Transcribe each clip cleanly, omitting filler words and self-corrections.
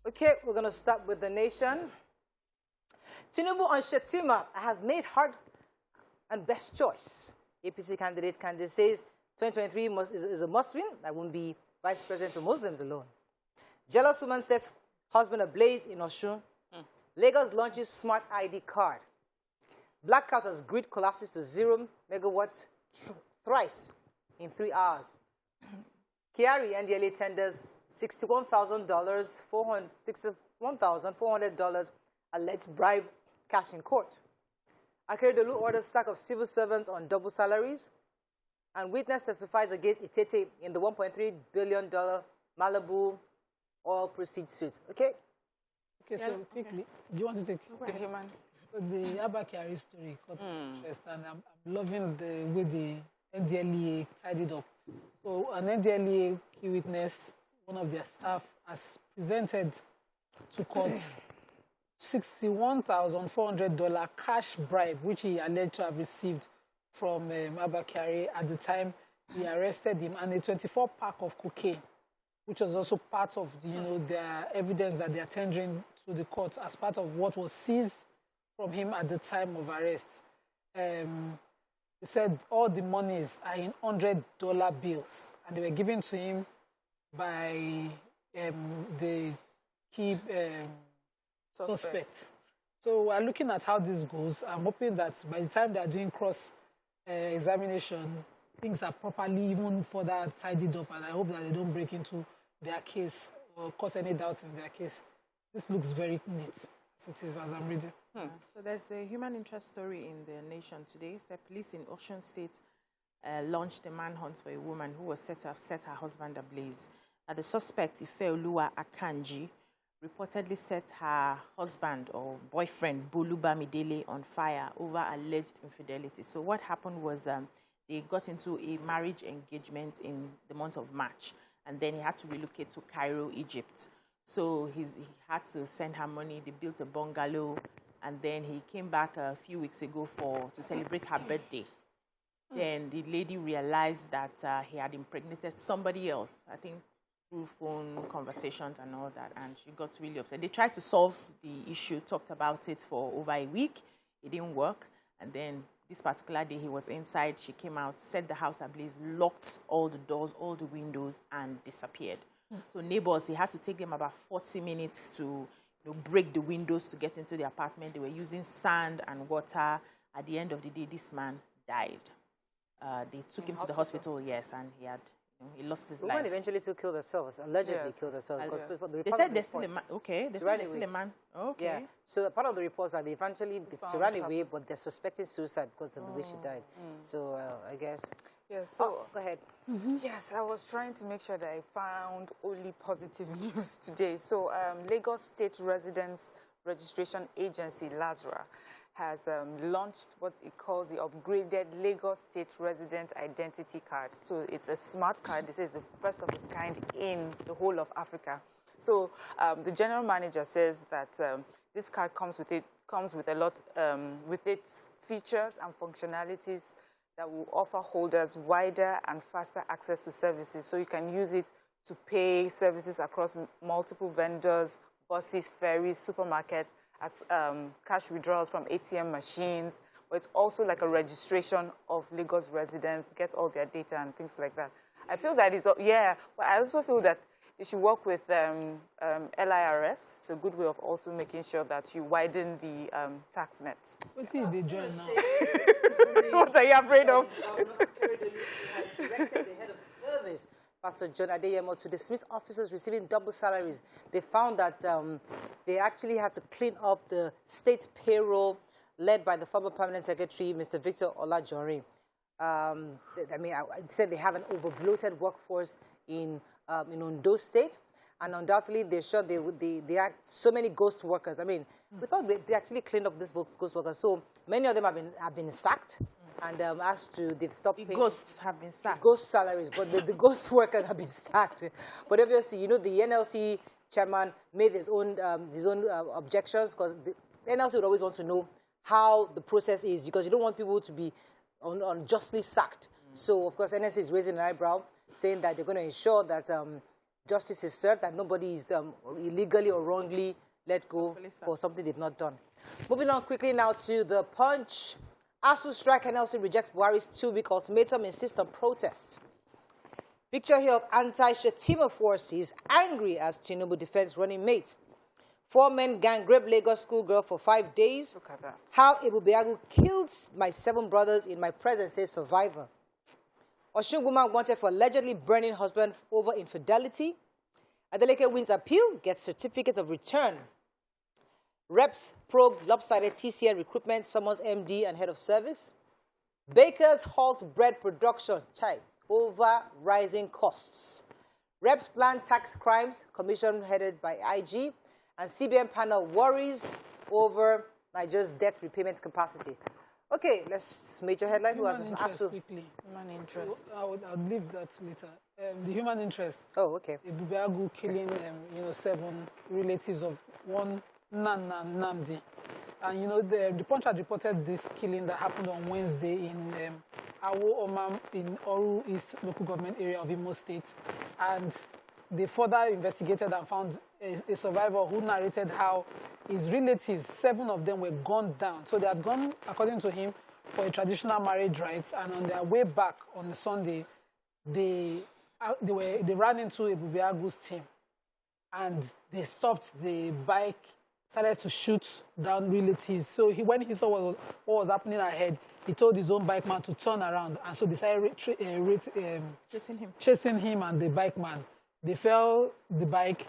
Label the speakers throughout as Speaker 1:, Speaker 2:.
Speaker 1: Okay, we're going to start with the nation. Tinubu on Shetima, I have made hard and best choice. APC candidate says 2023 is a must-win. I won't be vice president to Muslims alone. Jealous woman sets husband ablaze in Oshun. Lagos launches smart ID card. Blackout as grid collapses to 0 megawatts thrice in 3 hours. Kiari NDLA tenders $61,400 alleged bribe cash in court. Akeredolu orders sack of civil servants on double salaries. And witness testifies against Itete in the $1.3 billion Malibu oil proceeds suit. Okay?
Speaker 2: Okay, so quickly, do you want to take the human? So the Abakari story caught interest, and I'm loving the way the NDLEA tied it up. So an NDLEA key witness, one of their staff, has presented to court $61,400 cash bribe, which he alleged to have received from Abakari at the time he arrested him, and a 24-pack of cocaine, which was also part of their evidence that they are tendering to the court as part of what was seized from him at the time of arrest. He said all the monies are in $100 bills, and they were given to him by the key suspect. So we're looking at how this goes. I'm hoping that by the time they are doing cross-examination, things are properly even further tidied up, and I hope that they don't break into their case or cause any doubt in their case. This looks very neat, as it is, as I'm reading.
Speaker 3: So there's a human interest story in the nation today. So police in Osun State launched a manhunt for a woman who was said to have set her husband ablaze. The suspect, Ifeoluwa Akanji, reportedly set her husband or boyfriend, Boluba Midele, on fire over alleged infidelity. So what happened was they got into a marriage engagement in the month of March, and then he had to relocate to Cairo, Egypt. So he had to send her money. They built a bungalow, and then he came back a few weeks ago to celebrate her birthday. Then the lady realized that he had impregnated somebody else, I think through phone conversations and all that, and she got really upset. They tried to solve the issue, talked about it for over a week. It didn't work, and then this particular day he was inside, she came out, set the house ablaze, locked all the doors, all the windows, and disappeared. So neighbors, he had to take them about 40 minutes to break the windows to get into the apartment. They were using sand and water. At the end of the day, this man died. They took him to the hospital, yes, and he lost his life.
Speaker 1: The woman eventually killed herself, allegedly killed herself.
Speaker 3: They said there's still a man. Okay, they said there's still a man. Okay. Yeah.
Speaker 1: So part of the reports are she ran away, but they're suspecting suicide because of the way she died. So I guess.
Speaker 4: Yes. So
Speaker 1: go ahead.
Speaker 4: Yes, I was trying to make sure that I found only positive news today. So Lagos State Residents Registration Agency, LASRA, has launched what it calls the upgraded Lagos State Resident Identity Card. So it's a smart card. This is the first of its kind in the whole of Africa. So the general manager says that this card comes with a lot with its features and functionalities that will offer holders wider and faster access to services. So you can use it to pay services across multiple vendors, buses, ferries, supermarkets, as cash withdrawals from ATM machines. But it's also like a registration of Lagos residents, get all their data and things like that. I feel that but I also feel that you should work with LIRS. It's a good way of also making sure that you widen the tax net.
Speaker 2: What's he join now?
Speaker 4: What are you afraid of?
Speaker 1: Has directed the head of service, Pastor John Adeyemo, to dismiss officers receiving double salaries. They found that they actually had to clean up the state payroll led by the former permanent secretary, Mr. Victor Olajore. I said they have an overbloated workforce in Ondo State, and undoubtedly they are so many ghost workers. I mean, we thought they actually cleaned up these ghost workers. So many of them have been sacked and asked to, they've stopped paying.
Speaker 3: Ghosts have been sacked.
Speaker 1: Ghost salaries, but the ghost workers have been sacked. But obviously, the NLC chairman made his own objections, because the NLC would always want to know how the process is, because you don't want people to be unjustly sacked. So, of course, NLC is raising an eyebrow, saying that they're going to ensure that justice is served and nobody is illegally or wrongly let go for something they've not done. Moving on quickly now to the Punch. ASU strike NLC rejects Buhari's 2-week ultimatum, insists on protest. Picture here of anti-Shetima forces angry as Tinubu defends running mate. 4 men gang rape Lagos schoolgirl for 5 days.
Speaker 4: Look at that.
Speaker 1: How Ebubeagu killed my 7 brothers in my presence, says survivor. Osun woman wanted for allegedly burning husband over infidelity. Adeleke wins appeal, gets certificate of return. Reps probe lopsided TCN recruitment, summons MD and head of service. Bakers halt bread production, over rising costs. Reps plan tax crimes, commission headed by IG. And CBN panel worries over Nigeria's debt repayment capacity. Okay, let's major headline. Who has ASU?
Speaker 2: Quickly.
Speaker 4: Human interest.
Speaker 2: I would leave that later. The human interest.
Speaker 1: Oh, okay.
Speaker 2: Ebubeagu killing, 7 relatives of one Namdi. And, the Punch had reported this killing that happened on Wednesday in Awo Omam in Oru East local government area of Imo State. And they further investigated and found a survivor who narrated how his relatives, 7 of them, were gunned down. So they had gone, according to him, for a traditional marriage rites, and on their way back on the Sunday, they ran into Ebubeagu's team, and they stopped the bike, started to shoot down relatives. So when he saw what was happening ahead, he told his own bike man to turn around, and so they started chasing him and the bike man. They fell the bike,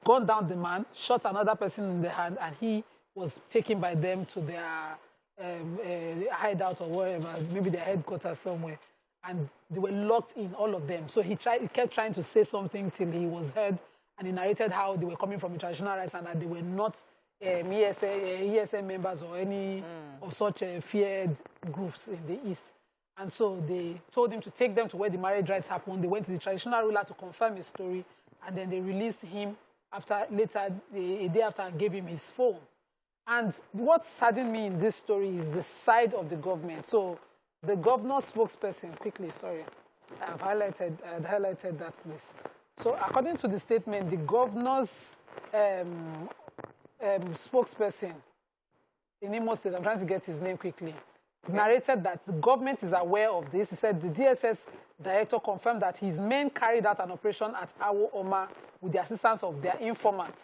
Speaker 2: gunned down the man, shot another person in the hand, and he was taken by them to their hideout or wherever, maybe their headquarters somewhere. And they were locked in, all of them. So he kept trying to say something till he was heard, and he narrated how they were coming from the traditional rites and that they were not ESN members or any of such feared groups in the East. And so they told him to take them to where the marriage rites happened. They went to the traditional ruler to confirm his story, and then they released him a day after, and gave him his phone. And what saddened me in this story is the side of the government. So the governor's spokesperson, quickly, sorry, I had highlighted that place. So according to the statement, the governor's spokesperson in Imo State, I'm trying to get his name quickly, narrated that the government is aware of this. He said the DSS director confirmed that his men carried out an operation at Awo Oma with the assistance of their informant.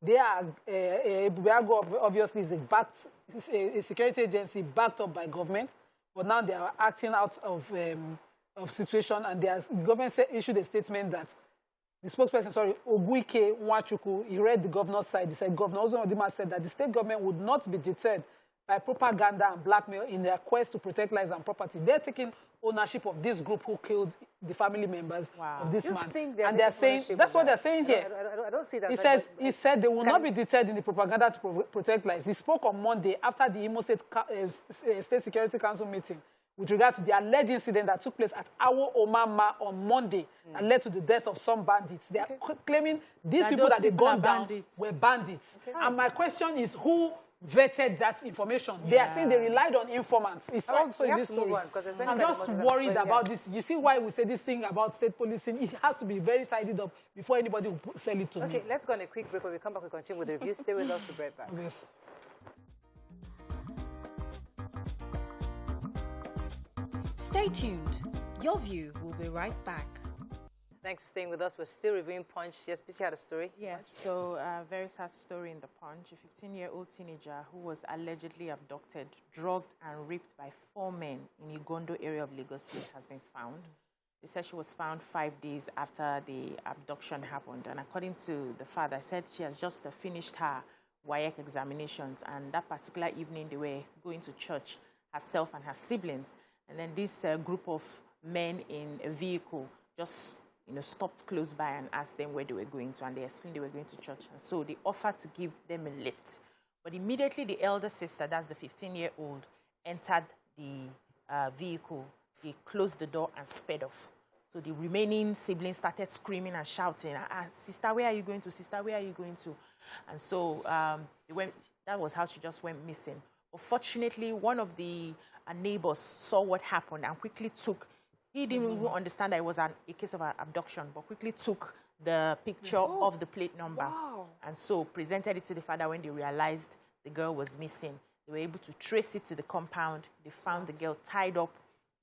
Speaker 2: They are, obviously, is a security agency backed up by government, but now they are acting out of situation, and the government issued a statement that the spokesperson, Oguike Nwachukwu, he read the governor's side. He said, Governor Ozodimma said that the state government would not be deterred by propaganda and blackmail in their quest to protect lives and property. They're taking ownership of this group who killed the family members of this man. And they're saying, that's what they're saying here.
Speaker 1: I don't see that.
Speaker 2: He said they will not be deterred in the propaganda to protect lives. He spoke on Monday after the Imo State State Security Council meeting with regard to the alleged incident that took place at Awo Omama on Monday and led to the death of some bandits. They are claiming these people that they gunned down were bandits. And my question is, who vetted that information? They are saying they relied on informants. It's also in this story. I'm just worried about this. You see why we say this thing about state policing? It has to be very tidied up before anybody will sell it to me.
Speaker 1: Okay, let's go on a quick break. When we come back, we'll continue with the review. Stay with us. We'll be right back.
Speaker 2: Yes.
Speaker 5: Stay tuned. Your View will be right back.
Speaker 1: Thanks for staying with us. We're still reviewing Punch. Yes, BC had a story.
Speaker 3: Yes, so a very sad story in the Punch. A 15-year-old teenager who was allegedly abducted, drugged, and raped by 4 men in Igondo area of Lagos State has been found. They said she was found 5 days after the abduction happened. And according to the father, said she has just finished her WAEC examinations. And that particular evening, they were going to church, herself and her siblings. And then this group of men in a vehicle just stopped close by and asked them where they were going to, and they explained they were going to church. And so they offered to give them a lift. But immediately the elder sister, that's the 15-year-old, entered the vehicle. They closed the door and sped off. So the remaining siblings started screaming and shouting, sister, where are you going to? Sister, where are you going to? And so that was how she just went missing. But fortunately, one of the neighbors saw what happened and quickly took. He didn't even understand that it was a case of an abduction, but quickly took the picture of the plate number.
Speaker 4: Wow.
Speaker 3: And so presented it to the father when they realized the girl was missing. They were able to trace it to the compound. They found the girl tied up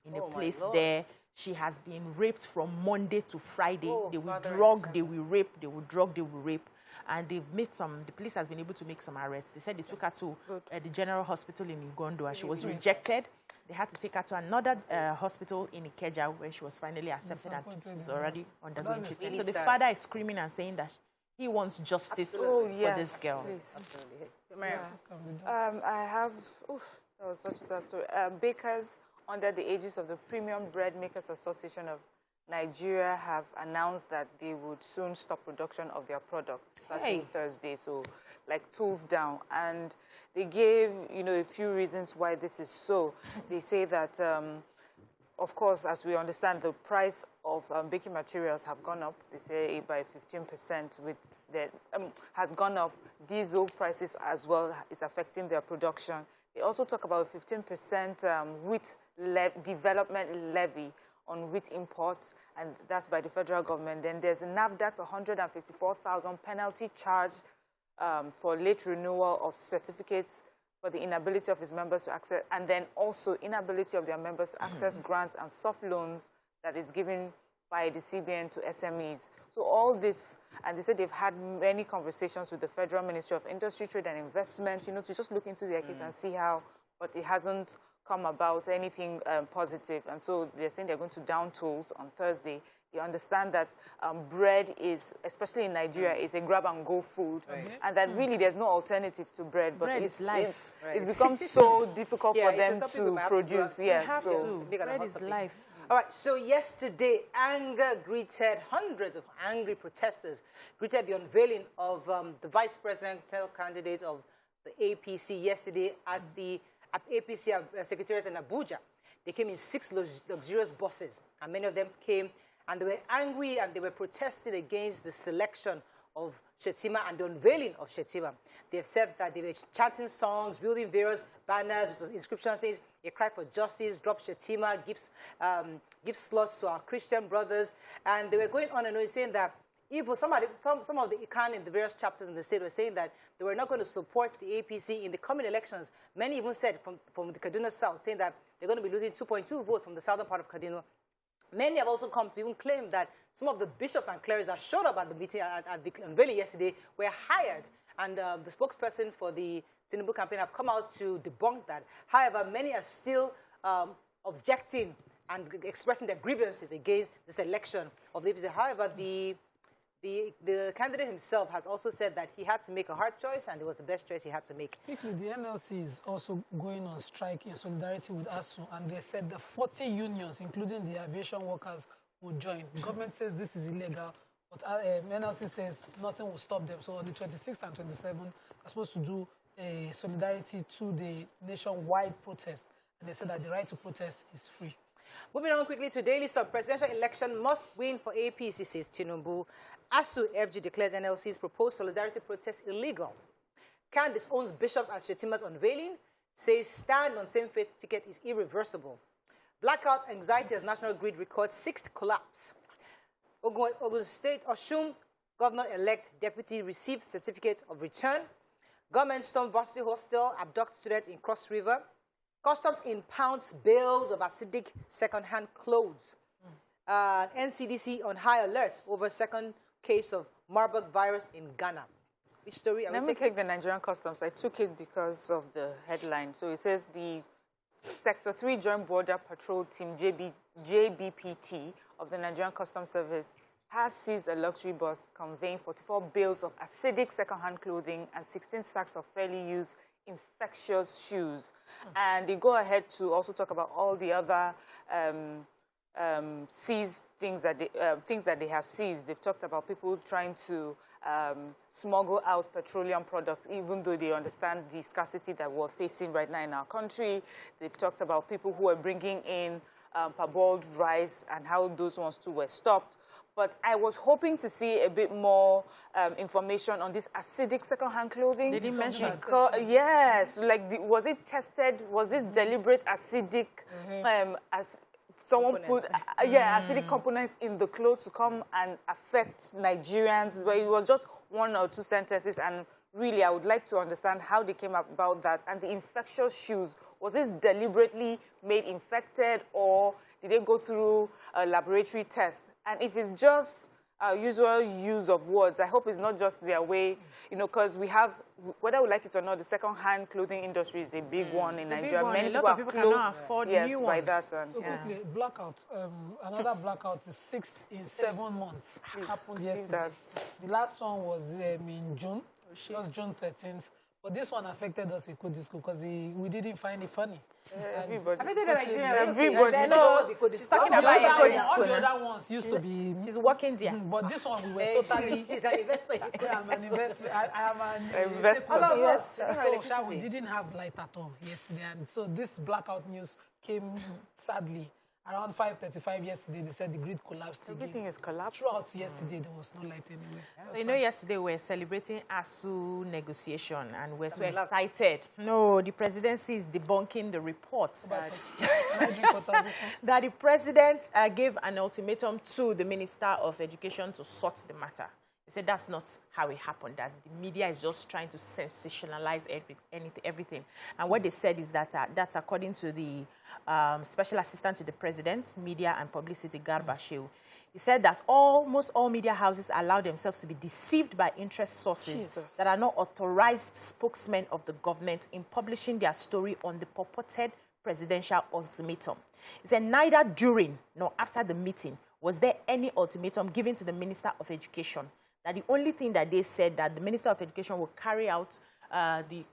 Speaker 3: in a place there. She has been raped from Monday to Friday. They will drug, they will rape, they will drug, they will rape. And they've made the police has been able to make some arrests. They said they took her to the General Hospital in Ugondo, and she was rejected. They had to take her to another hospital in Ikeja, where she was finally accepted and she's already undergoing treatment. So the father is screaming and saying that he wants justice for this girl.
Speaker 1: Absolutely.
Speaker 4: I have, that was such a sad story. Bakers under the aegis of the Premium Bread Makers Association of Nigeria have announced that they would soon stop production of their products starting Thursday, so like tools down. And they gave, a few reasons why this is so. They say that, of course, as we understand, the price of baking materials have gone up. They say by 15% with has gone up. Diesel prices as well is affecting their production. They also talk about 15% wheat development levy on wheat imports, and that's by the federal government. Then there's a NAFDAC's 154,000 penalty charge for late renewal of certificates for the inability of its members to access, and then also inability of their members to access grants and soft loans that is given by the CBN to SMEs. So all this, and they said they've had many conversations with the Federal Ministry of Industry, Trade and Investment, to just look into their case and see how, but it hasn't come about anything positive. And so they're saying they're going to down tools on Thursday. They understand that bread is, especially in Nigeria, is a grab-and-go food, and that really there's no alternative to bread. But
Speaker 3: bread is life.
Speaker 4: It's become so difficult for them to produce. Yes,
Speaker 3: so bread is life.
Speaker 1: All right, so yesterday, hundreds of angry protesters greeted the unveiling of the vice presidential candidate of the APC yesterday at the APC Secretariat in Abuja. They came in 6 luxurious buses, and many of them came, and they were angry, and they were protesting against the selection of Shettima and the unveiling of Shettima. They've said that they were chanting songs, building various banners with the inscription says, "A cry for justice, drop Shettima, gives slots to our Christian brothers." And they were going on and on saying that even some of the Ican in the various chapters in the state were saying that they were not going to support the APC in the coming elections. Many even said from the Kaduna South, saying that they're going to be losing 2.2 votes from the southern part of Kaduna. Many have also come to even claim that some of the bishops and clerics that showed up at the meeting, at the unveiling yesterday, were hired. And the spokesperson for the Tinubu campaign have come out to debunk that. However, many are still objecting and expressing their grievances against this election of the APC. However, the candidate himself has also said that he had to make a hard choice, and it was the best choice he had to make.
Speaker 2: The NLC is also going on strike in solidarity with ASU, and they said the 40 unions, including the aviation workers, will join. The government says this is illegal, but NLC says nothing will stop them. So on the 26th and 27th, they're supposed to do a solidarity to the nationwide protest, and they said that the right to protest is free.
Speaker 1: Moving on quickly to daily stuff. Presidential election must win for APC, says Tinubu. ASU FG declares NLC's proposed solidarity protest illegal. Can disown bishops at Shettima's unveiling, says stand on same faith ticket is irreversible. Blackout anxiety as National Grid records 6th collapse. Ogun State, Oshun Governor-elect deputy received certificate of return. Government storm varsity hostel, abduct students in Cross River. Customs impounds bales of acidic second-hand clothes. NCDC on high alert over second case of Marburg virus in Ghana. Which story?
Speaker 4: Let me take the Nigerian Customs. I took it because of the headline. So it says the Sector 3 Joint Border Patrol Team, JBPT, of the Nigerian Customs Service has seized a luxury bus conveying 44 bales of acidic second-hand clothing and 16 sacks of fairly used infectious shoes. And they go ahead to also talk about all the other seized things that they have seized. They've talked about people trying to smuggle out petroleum products, even though they understand the scarcity that we're facing right now in our country. They've talked about people who are bringing in parboiled rice and how those ones too were stopped. But I was hoping to see a bit more information on this acidic second-hand clothing.
Speaker 3: They didn't mention it.
Speaker 4: Yes, like was it tested? Was this deliberate acidic someone put acidic components in the clothes to come and affect Nigerians, but it was just 1 or 2 sentences, and really I would like to understand how they came about that. And the infectious shoes, was this deliberately made infected, or did they go through a laboratory test? And if it's just usual use of words, I hope it's not just their way, you know, because we have, whether we like it or not, the second-hand clothing industry is a big one in Nigeria.
Speaker 3: Many people cannot afford new ones.
Speaker 4: By that. And
Speaker 2: so quickly, blackout. Another blackout is 6th in 7 months. Happened yesterday. The last one was in June. It was June 13th. But this one affected us in Kodisco because we didn't find it funny.
Speaker 4: Everybody.
Speaker 3: Everybody knows. She's talking about
Speaker 2: all the other ones used to be.
Speaker 3: She's working there.
Speaker 2: But this one, we were totally.
Speaker 1: He's an investor.
Speaker 2: I'm an investor. I am an
Speaker 4: investor.
Speaker 1: All of us.
Speaker 2: So we didn't have light at all yesterday. And so this blackout news came sadly. Around 5:35 yesterday, they said the grid collapsed.
Speaker 4: Everything is collapsed.
Speaker 2: Throughout yesterday, there was no light anywhere.
Speaker 3: So you know, yesterday we were celebrating ASU negotiation, and we're so excited. No, the presidency is debunking the report that the president gave an ultimatum to the Minister of Education to sort the matter. He said that's not how it happened, that the media is just trying to sensationalize everything. And what they said is that that's according to the Special Assistant to the President, Media and Publicity, Garba Shehu. He said that almost all media houses allow themselves to be deceived by interest sources that are not authorized spokesmen of the government in publishing their story on the purported presidential ultimatum. He said neither during nor after the meeting was there any ultimatum given to the Minister of Education. That the only thing that they said that the Minister of Education will carry out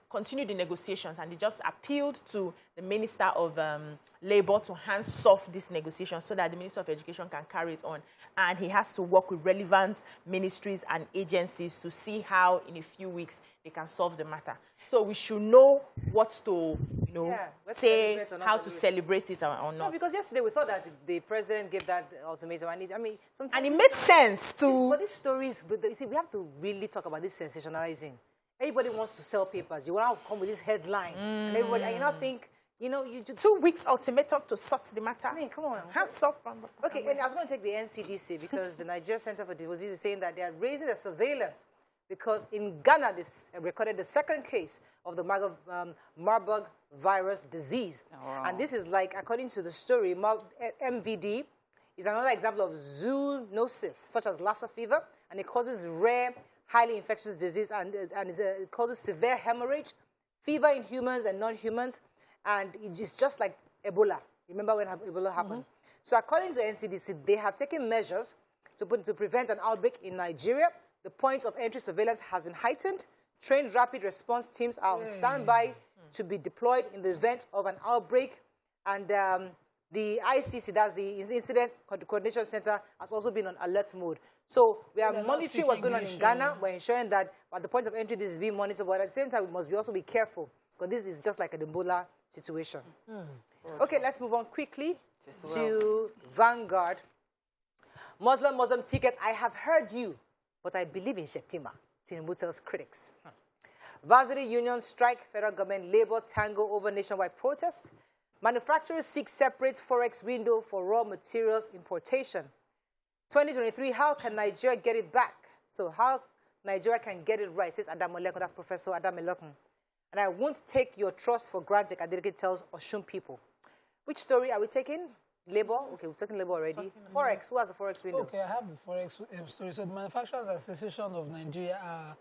Speaker 3: continue the negotiations, and they just appealed to the Minister of Labour to hands off this negotiation so that the Minister of Education can carry it on. And he has to work with relevant ministries and agencies to see how in a few weeks they can solve the matter. So we should know what to, say, how to celebrate it or not.
Speaker 1: No, because yesterday we thought that the president gave that ultimatum. Sometimes
Speaker 3: and it made sense to...
Speaker 1: But these stories, you see, we have to really talk about this sensationalizing. Everybody wants to sell papers. You want to come with this headline. And everybody, and you not think, you just...
Speaker 3: 2 weeks ultimatum to sort the matter.
Speaker 1: Come on.
Speaker 3: Hands off.
Speaker 1: Okay, and I was going to take the NCDC because the Nigeria Center for Disease is saying that they are raising the surveillance because in Ghana, they've recorded the 2nd case of the Marburg virus disease. Oh, wow. And this is like, according to the story, MVD is another example of zoonosis, such as Lassa fever, and it causes rare, highly infectious disease, and it causes severe hemorrhage, fever in humans and non-humans, and it's just like Ebola. Remember when Ebola happened? So according to NCDC, they have taken measures to prevent an outbreak in Nigeria. The point of entry surveillance has been heightened. Trained rapid response teams are on standby to be deployed in the event of an outbreak. And the ICC, that's the Incident Coordination Center, has also been on alert mode. So we are monitoring what's going on in Ghana. We're ensuring that at the point of entry, this is being monitored. But at the same time, we must also be careful because this is just like an Ebola situation. Okay, let's move on quickly to Vanguard. Muslim ticket, I have heard you, but I believe in Shetima, Tinubu tells critics. Varsity unions strike federal government labor tango over nationwide protests. Manufacturers seek separate forex window for raw materials importation. 2023, how can Nigeria get it back? So how Nigeria can get it right, says Adam Olekun, that's Professor Adam Olekun. And I won't take your trust for granted, Adeleke tells Oshun people. Which story are we taking? Labor? Okay, we've taken labor already. Forex, who has the forex window?
Speaker 2: Okay, I have the forex story. So the Manufacturers Association of Nigeria are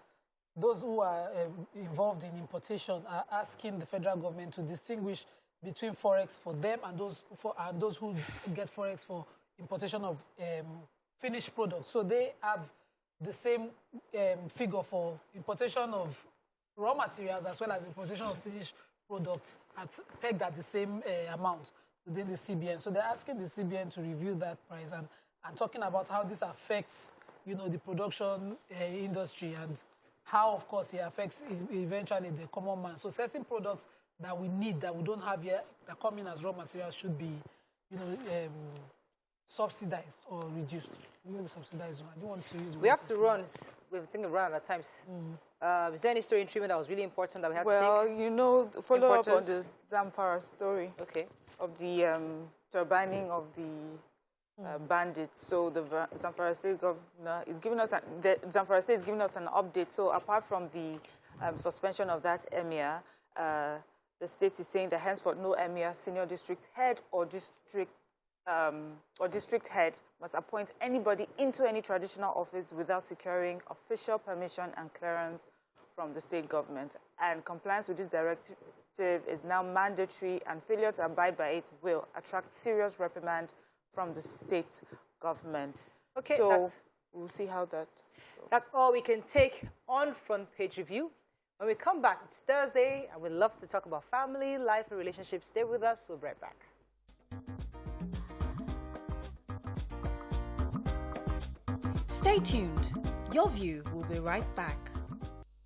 Speaker 2: those who are involved in importation are asking the federal government to distinguish between forex for them and those who get forex for importation of finished products. So they have the same figure for importation of raw materials as well as importation of finished products pegged at the same amount within the CBN. So they're asking the CBN to review that price and talking about how this affects, the production industry and how, of course, it affects eventually the common man. So certain products that we need, that we don't have yet, that come in as raw materials should be, subsidized or reduced. Maybe subsidized. I don't want to use.
Speaker 1: We have to run. We're thinking run at times. Is there any story in treatment that was really important that we had to take?
Speaker 4: Well, follow up on the Zamfara story.
Speaker 1: Okay.
Speaker 4: Of the turbining of the bandits. So the Zamfara State governor is giving us Zamfara State is giving us an update. So apart from the suspension of that emir, the state is saying that henceforth no emir, senior district head or district head must appoint anybody into any traditional office without securing official permission and clearance from the state government. And compliance with this directive is now mandatory, and failure to abide by it will attract serious reprimand from the state government.
Speaker 1: Okay,
Speaker 4: so we'll see how that goes.
Speaker 1: That's all we can take on Front Page Review. When we come back, it's Thursday, and we'd love to talk about family, life, and relationships. Stay with us. We'll be right back.
Speaker 5: Stay tuned. Your View will be right back.